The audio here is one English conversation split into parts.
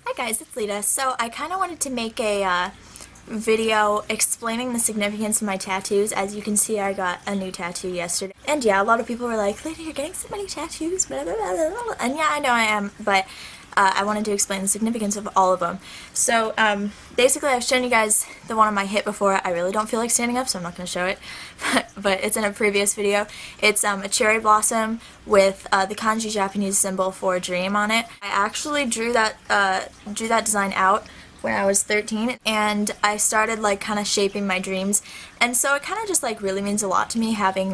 Hi guys, it's Leda. So I kind of wanted to make a video explaining the significance of my tattoos. As you can see, I got a new tattoo yesterday. And yeah, a lot of people were like, Leda, you're getting so many tattoos, blah, blah, blah, blah. And yeah, I know I am, but I wanted to explain the significance of all of them. So basically I've shown you guys the one on my hip before. I really don't feel like standing up, so I'm not going to show it, but it's in a previous video. It's a cherry blossom with the kanji Japanese symbol for dream on it. I actually drew that design out when I was 13, and I started like kind of shaping my dreams, and so it kind of just like really means a lot to me having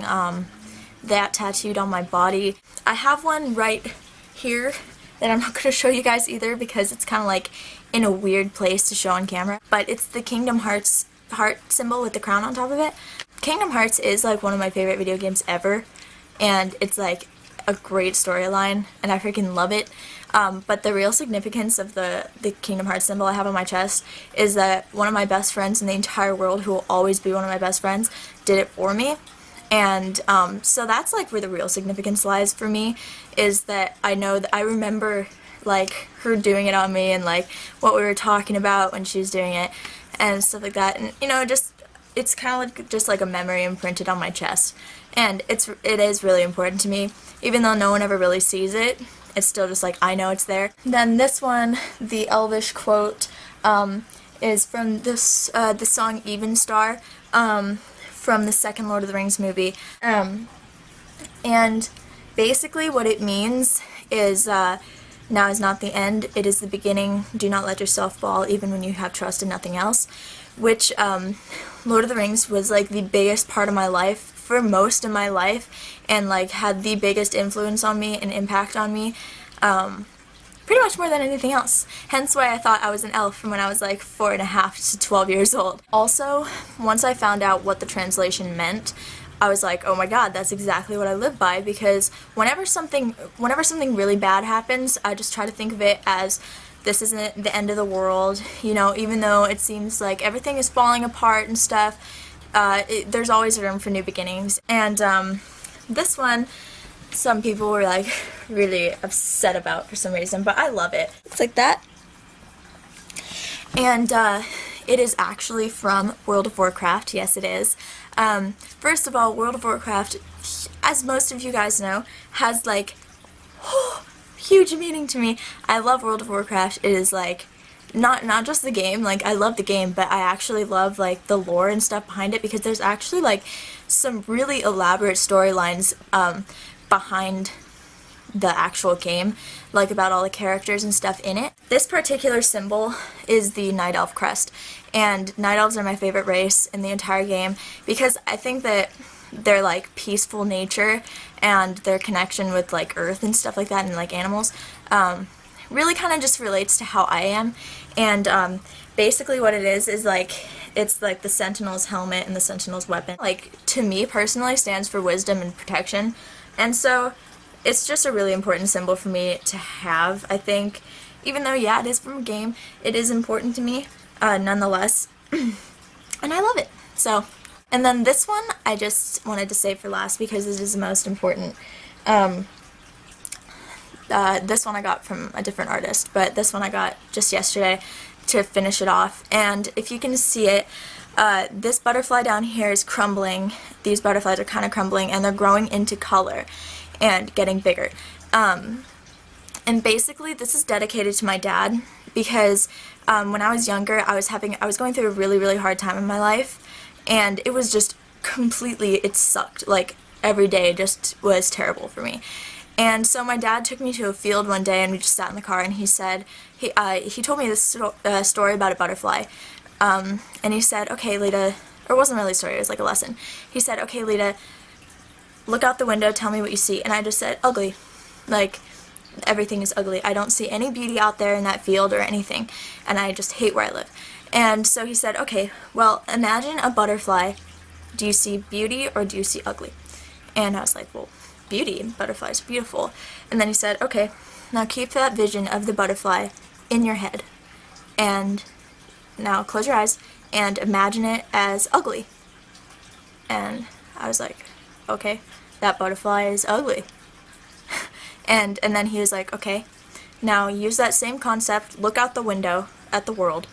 that tattooed on my body. I have one right here that I'm not going to show you guys either because it's kind of like in a weird place to show on camera, but it's the Kingdom Hearts heart symbol with the crown on top of it. Kingdom Hearts is like one of my favorite video games ever, and it's like a great storyline, and I freaking love it. But the real significance of the Kingdom Hearts symbol I have on my chest is that one of my best friends in the entire world, who will always be one of my best friends, did it for me. And so that's like where the real significance lies for me, is that I know that I remember like her doing it on me and like what we were talking about when she was doing it and stuff like that. And you know, just it's kind of like just like a memory imprinted on my chest, and it is really important to me, even though no one ever really sees it. It's still just like I know it's there. Then this one, the Elvish quote, is from this the song Even Star, from the second Lord of the Rings movie, and basically what it means is now is not the end, it is the beginning. Do not let yourself fall, even when you have trust in nothing else. Which Lord of the Rings was like the biggest part of my life for most of my life, and like had the biggest influence on me and impact on me, pretty much more than anything else. Hence why I thought I was an elf from when I was like 4.5 to 12 years old. Also, once I found out what the translation meant, I was like, oh my god, that's exactly what I live by, because whenever something really bad happens, I just try to think of it as this isn't the end of the world, you know, even though it seems like everything is falling apart and stuff, there's always room for new beginnings. And this one, some people were like really upset about for some reason, but I love it. It's like that. And it is actually from World of Warcraft. Yes, it is. First of all, World of Warcraft, as most of you guys know, has like huge meaning to me. I love World of Warcraft. It is like not just the game, like I love the game, but I actually love like the lore and stuff behind it, because there's actually like some really elaborate storylines behind the actual game, like about all the characters and stuff in it. This particular symbol is the Night Elf crest, and Night Elves are my favorite race in the entire game because I think that their like peaceful nature and their connection with like earth and stuff like that, and like animals, really kind of just relates to how I am. And basically what it is like, it's like the Sentinel's helmet and the Sentinel's weapon, like to me personally stands for wisdom and protection, and so it's just a really important symbol for me to have, I think. Even though, yeah, it is from a game, it is important to me nonetheless, and I love it. So, and then this one I just wanted to save for last because it is the most important. This one I got from a different artist, but this one I got just yesterday to finish it off. And if you can see it, this butterfly down here is crumbling. These butterflies are kind of crumbling, and they're growing into color and getting bigger. And basically this is dedicated to my dad, because when I was younger I was going through a really hard time in my life, and it was just completely, it sucked. Like every day just was terrible for me. And so my dad took me to a field one day, and we just sat in the car, and he said, he told me this story about a butterfly, and he said, okay, Leda, or it wasn't really a story, it was like a lesson. He said, okay, Leda, look out the window, tell me what you see. And I just said, ugly. Like, everything is ugly. I don't see any beauty out there in that field or anything, and I just hate where I live. And so he said, okay, well, imagine a butterfly. Do you see beauty or do you see ugly? And I was like, well, beauty. Butterflies are beautiful. And then he said, okay, now keep that vision of the butterfly in your head, and now close your eyes and imagine it as ugly. And I was like, okay, that butterfly is ugly. And then he was like, okay, Now use that same concept, look out the window at the world,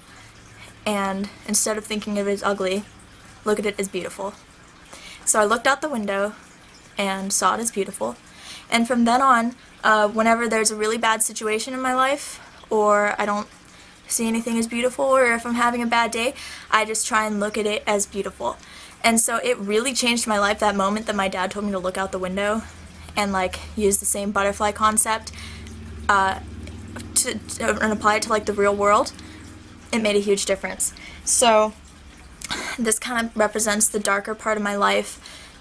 and instead of thinking of it as ugly, look at it as beautiful. So I looked out the window and saw it as beautiful, and from then on, whenever there's a really bad situation in my life, or I don't see anything as beautiful, or if I'm having a bad day, I just try and look at it as beautiful. And so it really changed my life, that moment that my dad told me to look out the window and like use the same butterfly concept and apply it to like the real world. It made a huge difference. So this kind of represents the darker part of my life,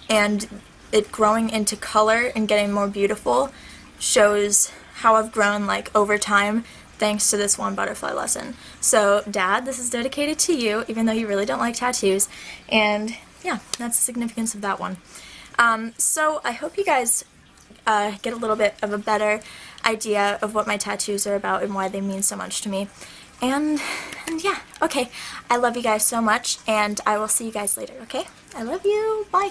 and it growing into color and getting more beautiful shows how I've grown like over time thanks to this one butterfly lesson. So Dad, this is dedicated to you, even though you really don't like tattoos, and yeah, that's the significance of that one. So I hope you guys get a little bit of a better idea of what my tattoos are about and why they mean so much to me. And yeah, okay, I love you guys so much, and I will see you guys later, okay? I love you, bye!